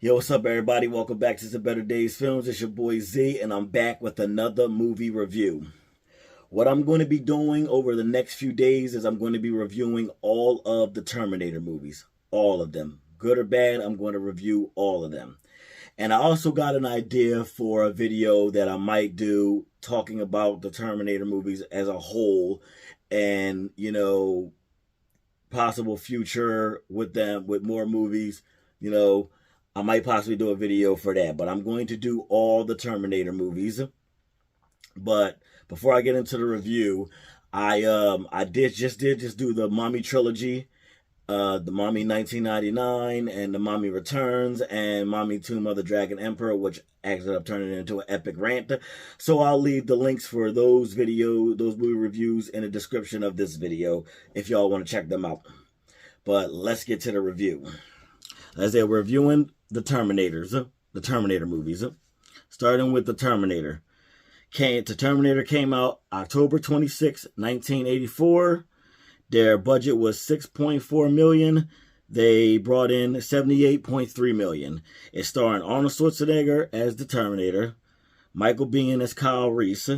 Yo, what's up, everybody? Welcome back to Some Better Days Films. It's your boy Z, and I'm back with another movie review. What I'm going to be doing over the next few days is I'm going to be reviewing all of the Terminator movies. All of them. Good or bad, I'm going to review all of them. And I also got an idea for a video that I might do talking about the Terminator movies as a whole and, possible future with them, with more movies, I might possibly do a video for that, but I'm going to do all the Terminator movies. But before I get into the review, I did just do the Mommy Trilogy, the Mommy 1999 and the Mommy Returns and Mommy Tomb of the Dragon Emperor, which ended up turning into an epic rant. So I'll leave the links for those movie reviews in the description of this video if y'all want to check them out. But let's get to the review. As they're reviewing the Terminator movies. Starting with the Terminator. The Terminator came out October 26, 1984. Their budget was $6.4 million. They brought in $78.3 million. It's starring Arnold Schwarzenegger as the Terminator, Michael Biehn as Kyle Reese,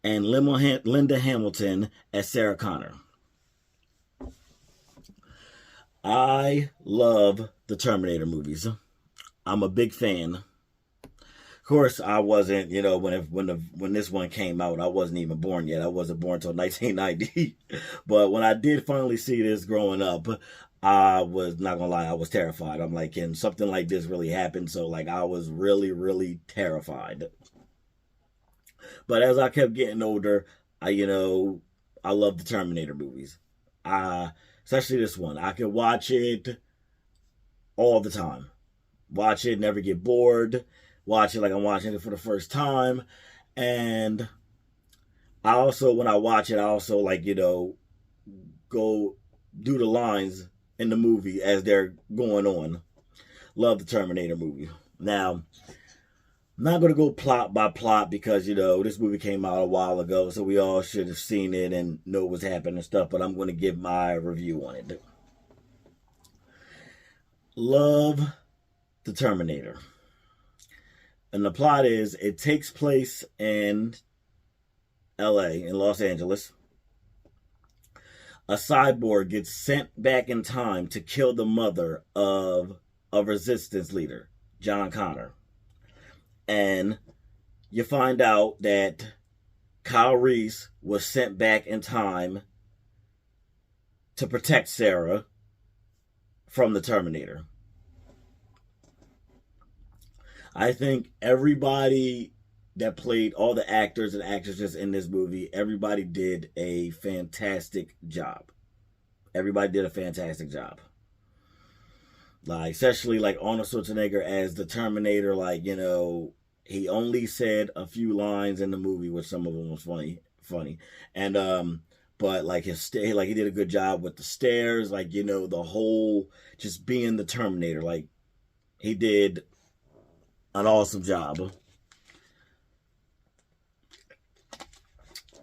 and Linda Hamilton as Sarah Connor. I love the Terminator movies. I'm a big fan. Of course, I wasn't, when this one came out, I wasn't even born yet. I wasn't born until 1990. But when I did finally see this growing up, I was not gonna lie, I was terrified. I'm like, can something like this really happen? So I was really, really terrified. But as I kept getting older, I love the Terminator movies. Especially this one. I could watch it all the time. Watch it, never get bored. Watch it like I'm watching it for the first time. And I also, when I watch it, I also go do the lines in the movie as they're going on. Love the Terminator movie. Now, I'm not going to go plot by plot because, this movie came out a while ago, so we all should have seen it and know what's happening and stuff, but I'm going to give my review on it. Love the Terminator. And the plot is, it takes place in LA, in Los Angeles. A cyborg gets sent back in time to kill the mother of a resistance leader, John Connor. And you find out that Kyle Reese was sent back in time to protect Sarah from the Terminator. I think everybody that played, all the actors and actresses in this movie, everybody did a fantastic job. Everybody did a fantastic job. Especially Arnold Schwarzenegger as the Terminator, he only said a few lines in the movie, which some of them was funny. And, but he did a good job with the stares, the whole, just being the Terminator. He did an awesome job.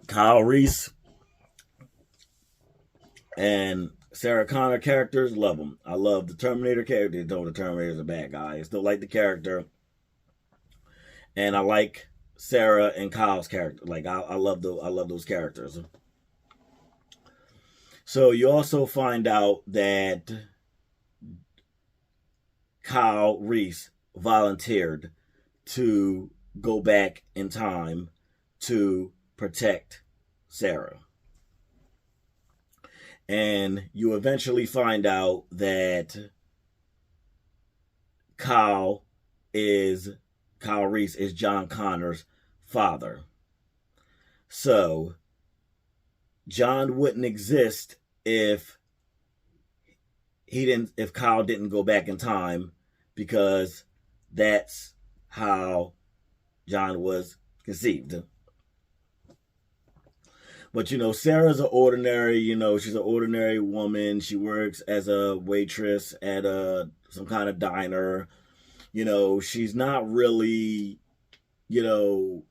Kyle Reese and Sarah Connor characters, love them. I love the Terminator character. Though the Terminator's a bad guy, I still like the character. And I like Sarah and Kyle's character. I love those characters. So you also find out that Kyle Reese volunteered to go back in time to protect Sarah. And you eventually find out that Kyle Reese is John Connor's father. So John wouldn't exist if Kyle didn't go back in time, because that's how John was conceived. But, Sarah's she's an ordinary woman. She works as a waitress at some kind of diner. She's not really,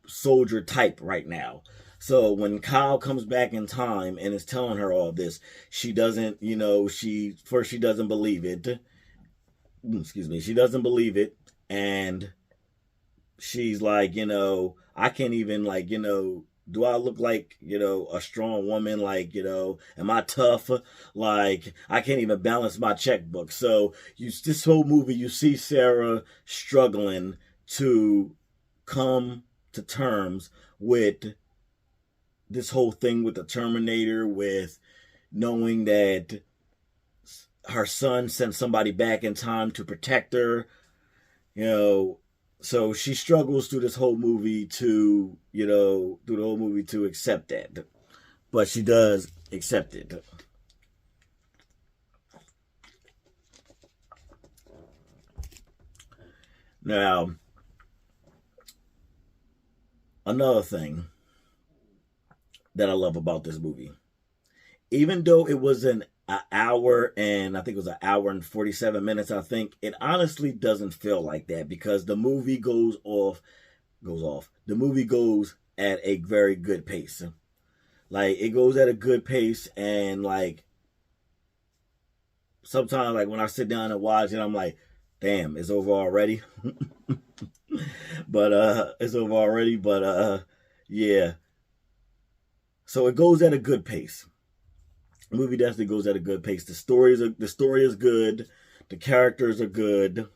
soldier type right now. So when Kyle comes back in time and is telling her all this, she doesn't, she doesn't believe it. excuse me, she doesn't believe it, and she's like, I can't even, like, do I look like, a strong woman? Like, am I tough? Like, I can't even balance my checkbook. So this whole movie, you see Sarah struggling to come to terms with this whole thing with the Terminator, with knowing that her son sent somebody back in time to protect her, you know. So she struggles through this whole movie to, through the whole movie to accept that. But she does accept it. Now, another thing that I love about this movie, even though it was an hour and I think it was an hour and 47 minutes, I think, it honestly doesn't feel like that, because the movie goes off. The movie goes at a very good pace. Like, it goes at a good pace, and like, sometimes, like, when I sit down and watch it, I'm like, damn, it's over already. But it's over already, but yeah. So it goes at a good pace. The movie definitely goes at a good pace. The story is good. The characters are good.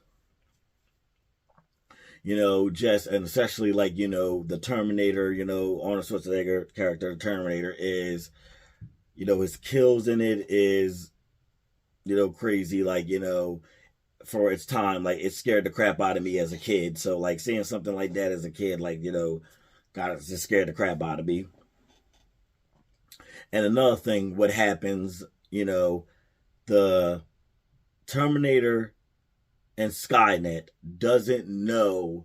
And especially, like, the Terminator, Arnold Schwarzenegger character, the Terminator, is, his kills in it is, crazy. Like, for its time, like, it scared the crap out of me as a kid. So, like, seeing something like that as a kid, like, God, it just scared the crap out of me. And another thing, what happens, the Terminator and Skynet doesn't know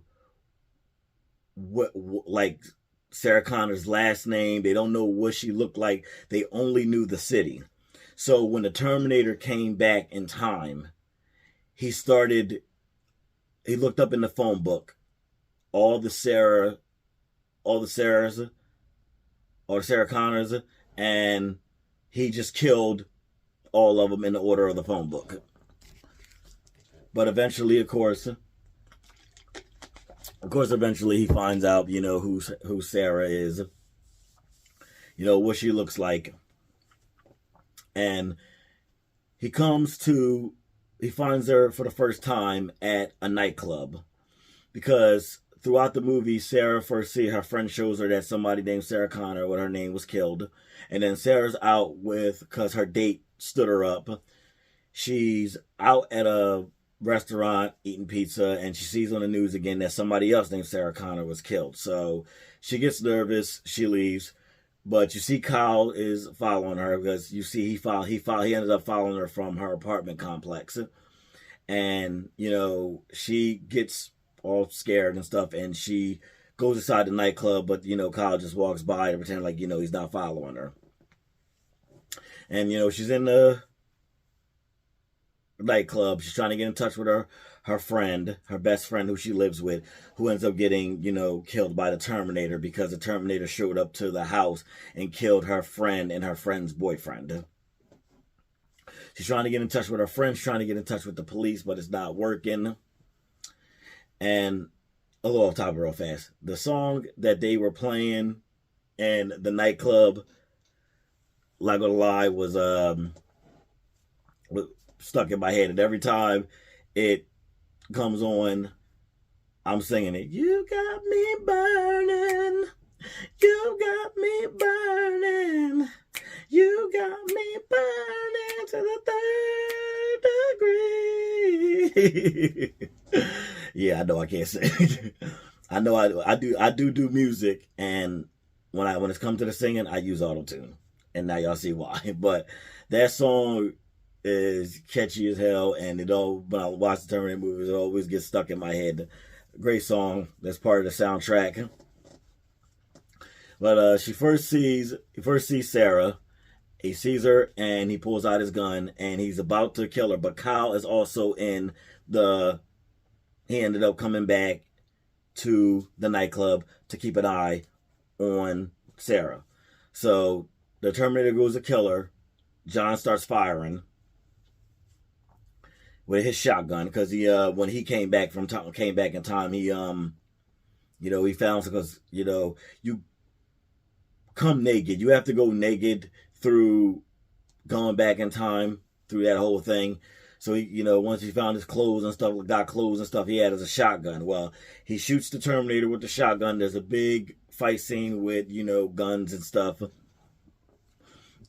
what, like, Sarah Connor's last name. They don't know what she looked like. They only knew the city. So when the Terminator came back in time, he looked up in the phone book all the Sarah Connors, and he just killed all of them in the order of the phone book. But eventually, of course, eventually he finds out, who Sarah is, what she looks like. And he finds her for the first time at a nightclub, because throughout the movie, Sarah first her friend shows her that somebody named Sarah Connor, what her name was, killed. And then Sarah's out because her date stood her up. She's out at a restaurant eating pizza, and she sees on the news again that somebody else named Sarah Connor was killed. So she gets nervous, she leaves. But you see Kyle is following her, because you see he ended up following her from her apartment complex. And, she gets all scared and stuff, and she goes inside the nightclub, but, Kyle just walks by to pretend like, he's not following her. And, she's in the nightclub. She's trying to get in touch with her friend, her best friend who she lives with, who ends up getting, killed by the Terminator, because the Terminator showed up to the house and killed her friend and her friend's boyfriend. She's trying to get in touch with her friends, trying to get in touch with the police, but it's not working. And a little off topic real fast. The song that they were playing in the nightclub, not gonna lie, was stuck in my head. And every time it comes on, I'm singing it. You got me burning. You got me burning. You got me burning to the 3rd degree. Yeah, I know I can't sing. I know I do music, and when it's come to the singing, I use auto-tune. And now y'all see why. But that song is catchy as hell, and when I watch the Terminator movies, it always gets stuck in my head. Great song. That's part of the soundtrack. But he first sees Sarah. He sees her, and he pulls out his gun, and he's about to kill her. But Kyle is also in he ended up coming back to the nightclub to keep an eye on Sarah. So the Terminator goes to kill her. John starts firing. with his shotgun, because he when he came back came back in time, he he found, because you come naked, you have to go naked through going back in time through that whole thing. So he, once he found his clothes and stuff, got clothes and stuff, he had as a shotgun. Well, he shoots the Terminator with the shotgun. There's a big fight scene with, guns and stuff.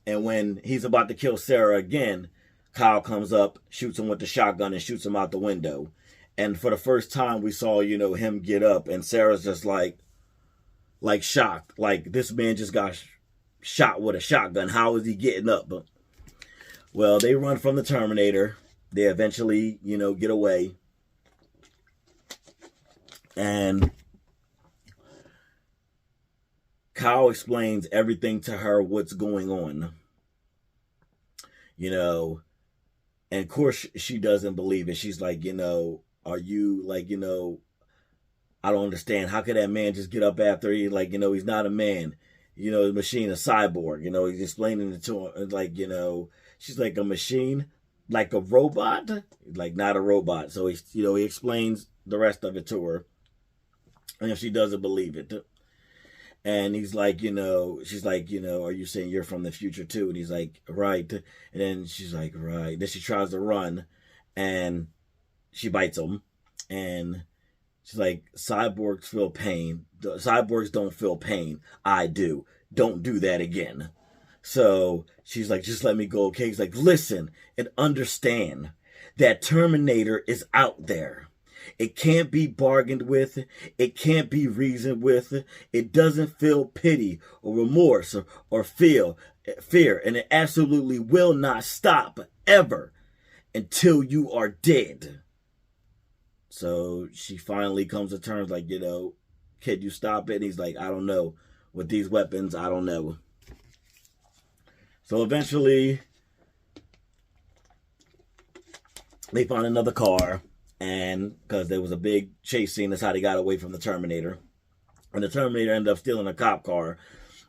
And when he's about to kill Sarah again, Kyle comes up, shoots him with the shotgun, and shoots him out the window. And for the first time, we saw, him get up, and Sarah's just like shocked. Like, this man just got shot with a shotgun. How is he getting up? Well, they run from the Terminator. They eventually, get away. And Kyle explains everything to her, what's going on. And of course she doesn't believe it. She's like, are you like, I don't understand. How could that man just get up after he, like, he's not a man. The machine, a cyborg. He's explaining it to her, like, she's like, a machine, like a robot, like not a robot. So he explains the rest of it to her, and if she doesn't believe it, and he's like, she's like, are you saying you're from the future too? And he's like, right. And then she's like, right. Then she tries to run, and she bites him, and she's like, cyborgs feel pain. Cyborgs don't feel pain. I do. Don't do that again. So she's like, just let me go, okay? He's like, listen and understand that Terminator is out there. It can't be bargained with. It can't be reasoned with. It doesn't feel pity or remorse or fear. And it absolutely will not stop ever until you are dead. So she finally comes to terms, like, can you stop it? And he's like, I don't know. With these weapons, I don't know. So eventually, they find another car, and because there was a big chase scene, that's how they got away from the Terminator. And the Terminator ended up stealing a cop car.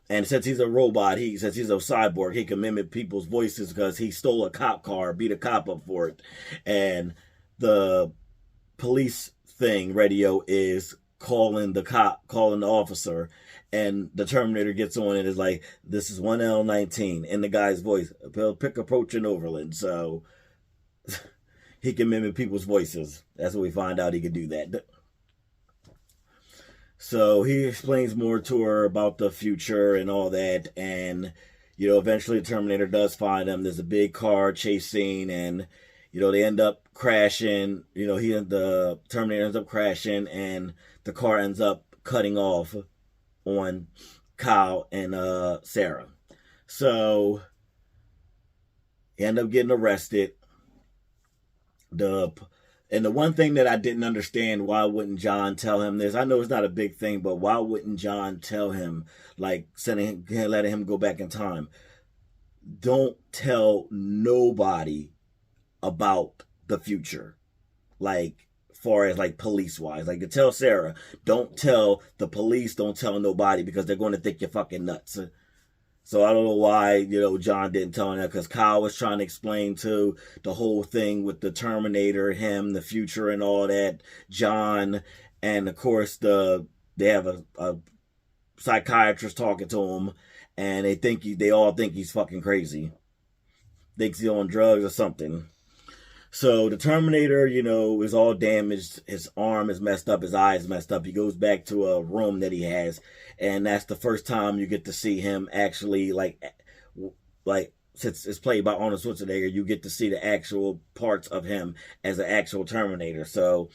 And since he's a robot, since he's a cyborg, he can mimic people's voices, because he stole a cop car, beat a cop up for it. And the police radio is calling the officer, and the Terminator gets on and is like, this is 1L19 in the guy's voice. Pick approaching Overland. So he can mimic people's voices. That's what we find out, he can do that. So he explains more to her about the future and all that, and eventually the Terminator does find him. There's a big car chase scene, and they end up crashing. The Terminator ends up crashing, and the car ends up cutting off on Kyle and Sarah. So he ended up getting arrested. And the one thing that I didn't understand, why wouldn't John tell him this? I know it's not a big thing, but why wouldn't John tell him, like letting him go back in time? Don't tell nobody about the future, like far as like police wise, like to tell Sarah, don't tell the police, don't tell nobody, because they're going to think you're fucking nuts. So I don't know why, John didn't tell him that, because Kyle was trying to explain to the whole thing with the Terminator, him, the future and all that, John, and of course they have a psychiatrist talking to him, and they all think he's fucking crazy. Thinks he's on drugs or something. So the Terminator, is all damaged. His arm is messed up. His eye is messed up. He goes back to a room that he has. And that's the first time you get to see him actually, like since it's played by Arnold Schwarzenegger, you get to see the actual parts of him as an actual Terminator. So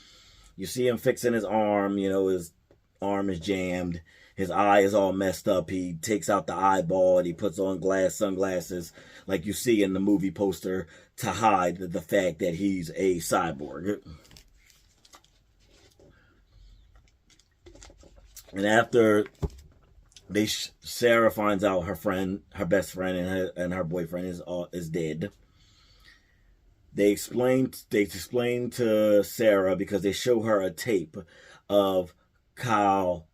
you see him fixing his arm. His arm is jammed. His eye is all messed up. He takes out the eyeball and he puts on sunglasses, like you see in the movie poster, to hide the fact that he's a cyborg. And after Sarah finds out her best friend, and her boyfriend is dead, they explain to Sarah, because they show her a tape of Kyle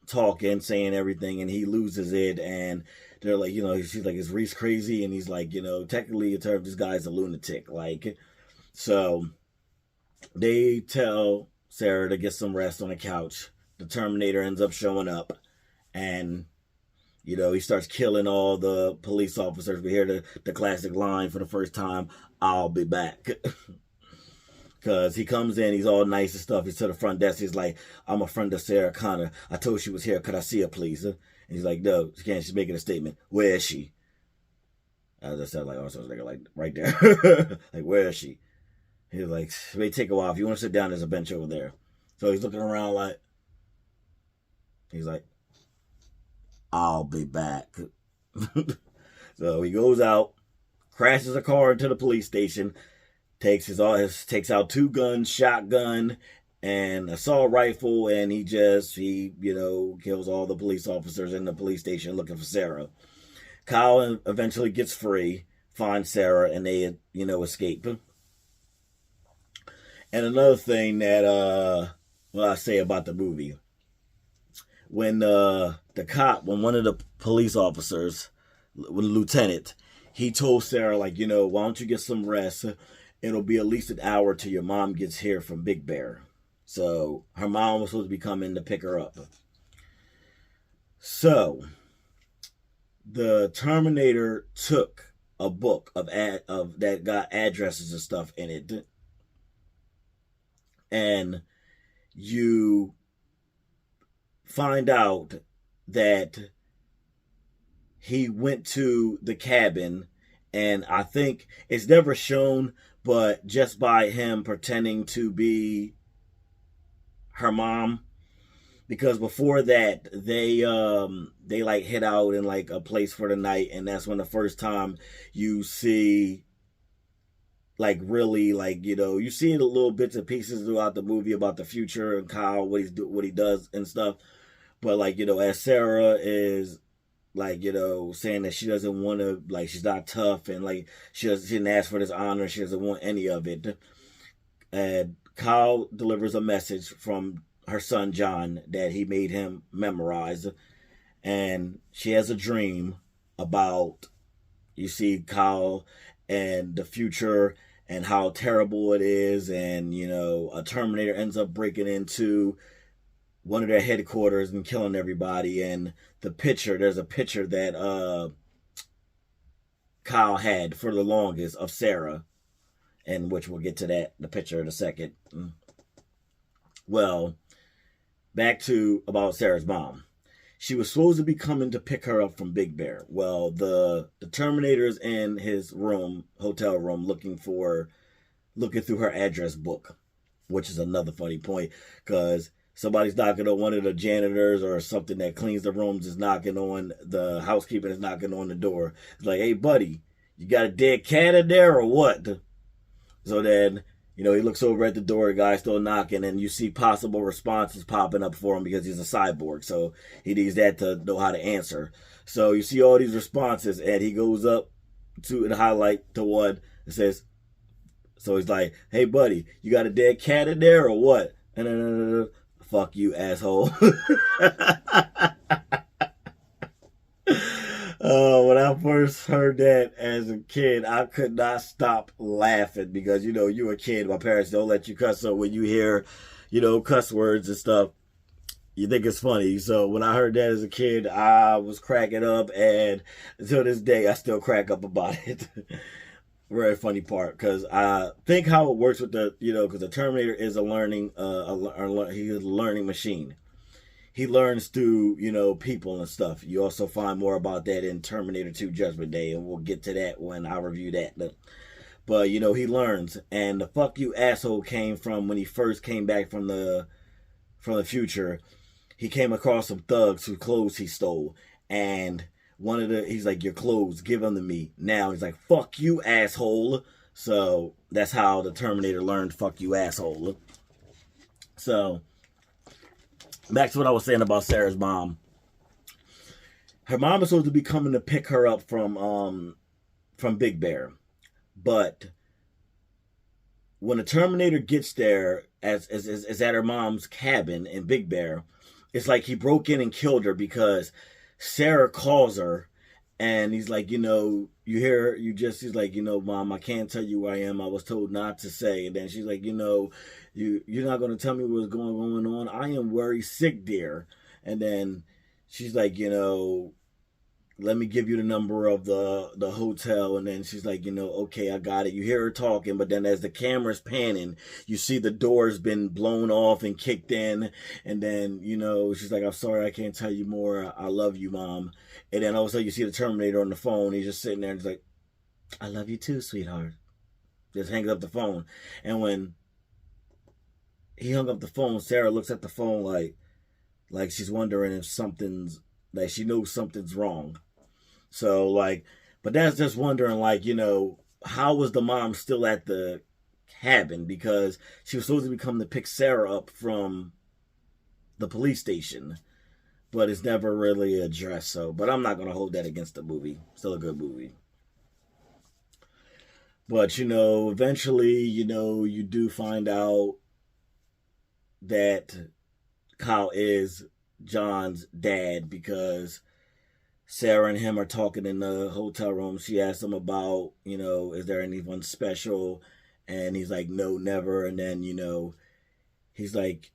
talking, saying everything, and he loses it, and they're like, she's like, is Reese crazy? And he's like, technically in terms, this guy's a lunatic. Like, So they tell Sarah to get some rest on the couch. The Terminator ends up showing up, and he starts killing all the police officers. We hear the classic line for the first time, "I'll be back." Because he comes in, he's all nice and stuff. He's to the front desk. He's like, "I'm a friend of Sarah Connor. I told she was here. Could I see her, please?" And he's like, "No, she can't. She's making a statement. Where is she?" As I said, like, also, like right there. Like, where is she? He's like, "It may take a while. If you want to sit down, there's a bench over there." So he's looking around like, he's like, "I'll be back." So he goes out, crashes a car into the police station, takes out 2 guns, shotgun, and assault rifle, and he kills all the police officers in the police station looking for Sarah. Kyle eventually gets free, finds Sarah, and they escape. And another thing that I say about the movie, when when one of the police officers, when the lieutenant, he told Sarah, like, why don't you get some rest? It'll be at least an hour till your mom gets here from Big Bear. So her mom was supposed to be coming to pick her up. So the Terminator took a book of that got addresses and stuff in it, and you find out that he went to the cabin, and I think it's never shown, but just by him pretending to be her mom, because before that they like hid out in like a place for the night, and that's when the first time you see, like, really, like, you see the little bits and pieces throughout the movie about the future and Kyle, what he does and stuff. But, like, as Sarah is, like, saying that she doesn't want to, like, she's not tough, and, like, she didn't ask for this honor, she doesn't want any of it. And Kyle delivers a message from her son John that he made him memorize, and she has a dream about, you see Kyle and the future and how terrible it is, and a Terminator ends up breaking into one of their headquarters and killing everybody. And there's a picture that Kyle had for the longest of Sarah, and which we'll get to the picture in a second. Well, back to about Sarah's mom. She was supposed to be coming to pick her up from Big Bear. Well, the Terminator's in his hotel room, looking through her address book, which is another funny point, because somebody's knocking on, one of the janitors or something that cleans the rooms is knocking on, the housekeeper is knocking on the door. It's like, "Hey, buddy, you got a dead cat in there or what?" So then, he looks over at the door, the guy's still knocking, and you see possible responses popping up for him because he's a cyborg. So he needs that to know how to answer. So you see all these responses, and he goes up to and highlight to one that says, so he's like, "Hey, buddy, you got a dead cat in there or what?" And "Fuck you, asshole." When I first heard that as a kid, I could not stop laughing because, you're a kid. My parents don't let you cuss. So when you hear, cuss words and stuff, you think it's funny. So when I heard that as a kid, I was cracking up. And until this day, I still crack up about it. Very funny part, because I think how it works with because the Terminator is a learning, he's a learning machine. He learns through, people and stuff. You also find more about that in Terminator 2 Judgment Day, and we'll get to that when I review that. But he learns, and the "fuck you, asshole" came from when he first came back from the future. He came across some thugs whose clothes he stole, and he's like, "Your clothes, give them to me now." He's like, "Fuck you, asshole." So that's how the Terminator learned "fuck you, asshole." So back to what I was saying about Sarah's mom. Her mom is supposed to be coming to pick her up from Big Bear, but when the Terminator gets there, as at her mom's cabin in Big Bear, it's like he broke in and killed her, because Sarah calls her And he's like, he's like, Mom, I can't tell you where I am. I was told not to say. And then she's like, you're not going to tell me what's going on. I am very sick, dear. And then she's like, let me give you the number of the hotel. And then she's like, okay, I got it. You hear her talking, but then as the camera's panning, you see the door's been blown off and kicked in. And then, she's like, I'm sorry, I can't tell you more. I love you, Mom. And then all of a sudden you see the Terminator on the phone. He's just sitting there and he's like, I love you too, sweetheart. Just hangs up the phone. And when he hung up the phone, Sarah looks at the phone like she's wondering if she knows something's wrong. So, but that's just wondering, how was the mom still at the cabin? Because she was supposed to come to pick Sarah up from the police station. But it's never really addressed. But I'm not going to hold that against the movie. Still a good movie. But, eventually, you do find out that Kyle is John's dad, because Sarah and him are talking in the hotel room. She asks him about, is there anyone special? And he's like, no, never. And then, he's like,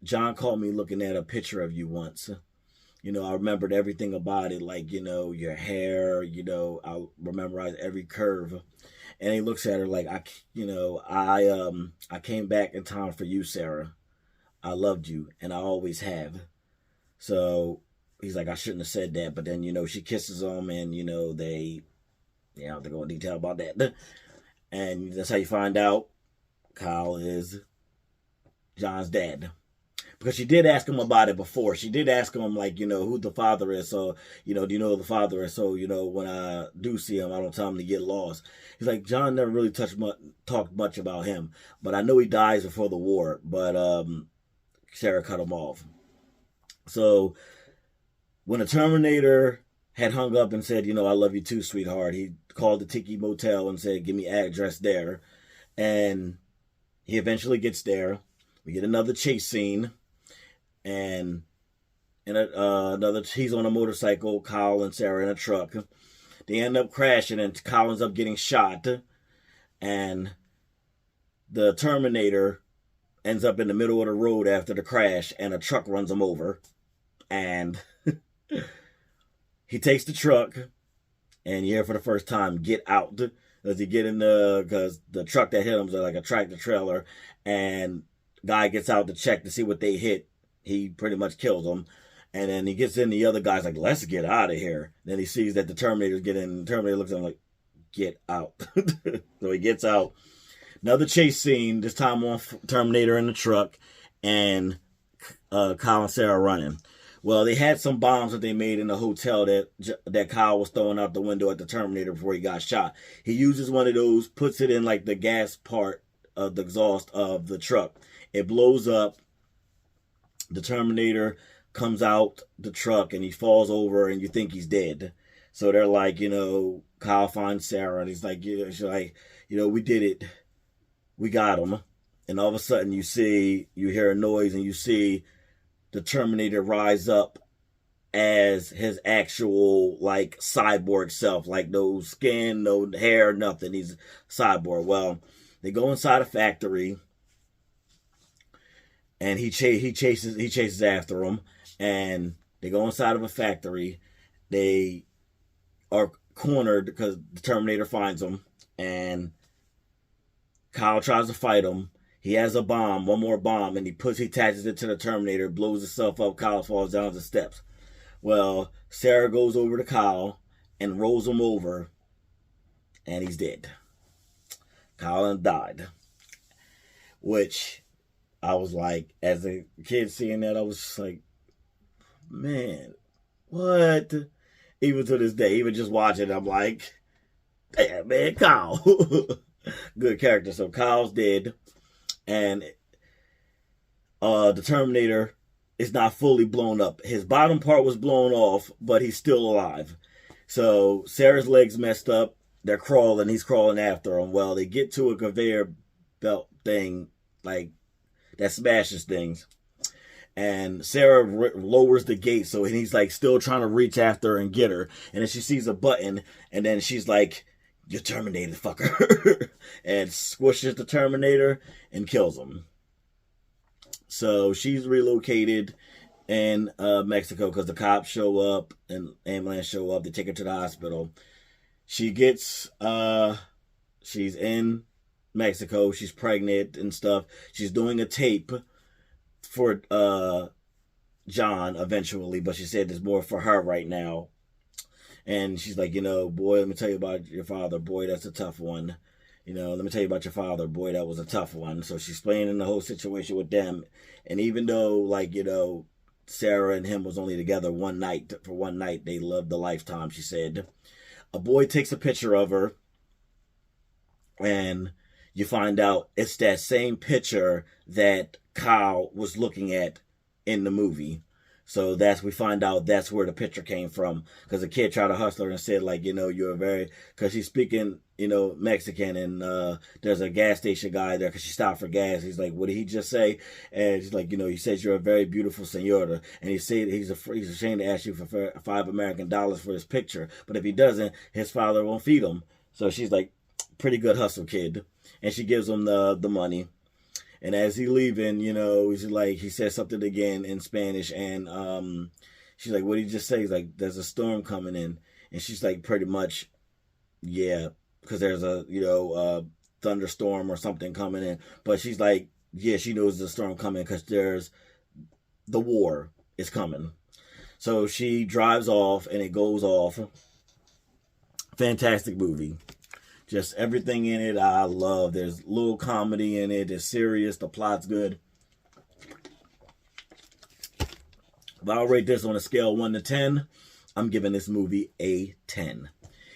John caught me looking at a picture of you once. I remembered everything about it, your hair, I memorize every curve. And he looks at her like, I came back in time for you, Sarah. I loved you, and I always have. So he's like, I shouldn't have said that. But then, she kisses him, and, they don't have to go in detail about that. And that's how you find out Kyle is John's dad. Because she did ask him about it before. She did ask him, who the father is. So, do you know who the father is? So, when I do see him, I don't tell him to get lost. He's like, John never really talked much about him. But I know he dies before the war. But Sarah cut him off. So, when the Terminator had hung up and said, I love you too, sweetheart, he called the Tiki Motel and said, give me address there. And he eventually gets there. We get another chase scene. And he's on a motorcycle, Kyle and Sarah in a truck. They end up crashing, and Kyle ends up getting shot. And the Terminator ends up in the middle of the road after the crash, and a truck runs him over. And he takes the truck, and you hear for the first time, get out. As he get in because the truck that hit him is like a tractor trailer, and guy gets out to check to see what they hit. He pretty much kills him. And then he gets in, the other guy's like, let's get out of here. Then he sees that the Terminator's getting in. The Terminator looks at him like, get out. So he gets out. Another chase scene, this time on Terminator in the truck, and Kyle and Sarah running. Well, they had some bombs that they made in the hotel that Kyle was throwing out the window at the Terminator before he got shot. He uses one of those, puts it in the gas part of the exhaust of the truck. It blows up. The Terminator comes out the truck, and he falls over, and you think he's dead. So they're like, Kyle finds Sarah, and he's like, she's like, we did it. We got him. And all of a sudden you hear a noise, and you see the Terminator rise up as his actual, cyborg self. No skin, no hair, nothing. He's cyborg. Well, they go inside a factory, and he chases after him, and they go inside of a factory. They are cornered because the Terminator finds them, and Kyle tries to fight him. He has a bomb, one more bomb, and he attaches it to the Terminator, blows himself up. Kyle falls down the steps. Well, Sarah goes over to Kyle and rolls him over, and he's dead. Kyle died. Which, I was like, as a kid seeing that, I was just like, man, what? Even to this day, even just watching it, I'm like, damn, man, Kyle. Good character. So Kyle's dead, and the Terminator is not fully blown up. His bottom part was blown off, but he's still alive. So Sarah's legs messed up. They're crawling. He's crawling after them. Well, they get to a conveyor belt thing, that smashes things. And Sarah lowers the gate, so he's like still trying to reach after her and get her. And then she sees a button, and then she's like, "You're terminated, fucker," and squishes the Terminator and kills him. So she's relocated in Mexico because the cops show up and ambulance show up. They take her to the hospital. She gets she's in Mexico. She's pregnant and stuff. She's doing a tape for John eventually, but she said there's more for her right now. And she's like, boy, let me tell you about your father. Boy, that's a tough one. Let me tell you about your father. Boy, that was a tough one. So she's explaining the whole situation with them. And even though, Sarah and him was only together one night, they loved a lifetime, she said. A boy takes a picture of her, and you find out it's that same picture that Kyle was looking at in the movie. So we find out that's where the picture came from. Because the kid tried to hustle her and said, you're because she's speaking, Mexican, and there's a gas station guy there because she stopped for gas. He's like, what did he just say? And she's like, he says you're a very beautiful senora. And he said he's ashamed to ask you for $5 American for this picture. But if he doesn't, his father won't feed him. So she's like, pretty good hustle, kid. And she gives him the money. And as he's leaving, he's like, he says something again in Spanish. And she's like, what did he just say? He's like, there's a storm coming in. And she's like, pretty much, yeah, because there's a thunderstorm or something coming in. But she's like, yeah, she knows there's a storm coming because there's the war is coming. So she drives off and it goes off. Fantastic movie. Just everything in it I love. There's a little comedy in it. It's serious. The plot's good. If I'll rate this on a scale of 1 to 10, I'm giving this movie a 10.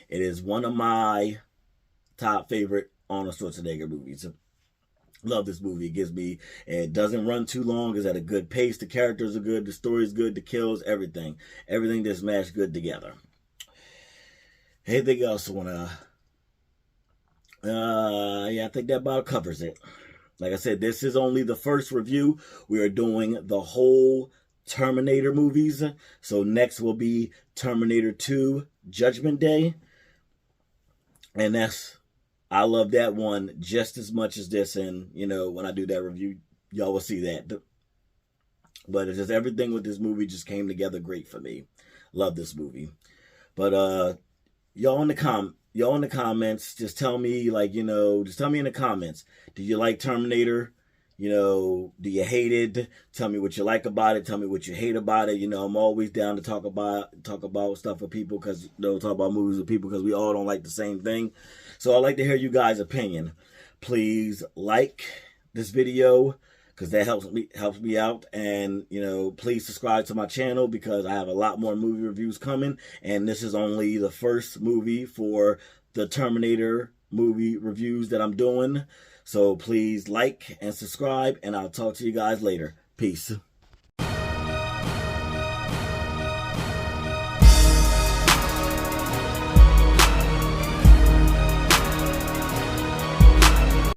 It is one of my top favorite Arnold Schwarzenegger movies. Love this movie. It doesn't run too long. It's at a good pace. The characters are good. The story's good. The kills, everything. Everything just mashed good together. Anything else I want to... I think that about covers it. Like I said, this is only the first review. We are doing the whole Terminator movies. So next will be Terminator 2 Judgment Day. And I love that one just as much as this. And, when I do that review, y'all will see that. But it's just everything with this movie just came together great for me. Love this movie. But y'all in the comments, just tell me, just tell me in the comments, do you like Terminator? Do you hate it? Tell me what you like about it. Tell me what you hate about it. I'm always down to talk about stuff with people because talk about movies with people because we all don't like the same thing. So I'd like to hear you guys' opinion. Please like this video because that helps me out. And, please subscribe to my channel because I have a lot more movie reviews coming. And this is only the first movie for the Terminator movie reviews that I'm doing. So please like and subscribe, and I'll talk to you guys later. Peace.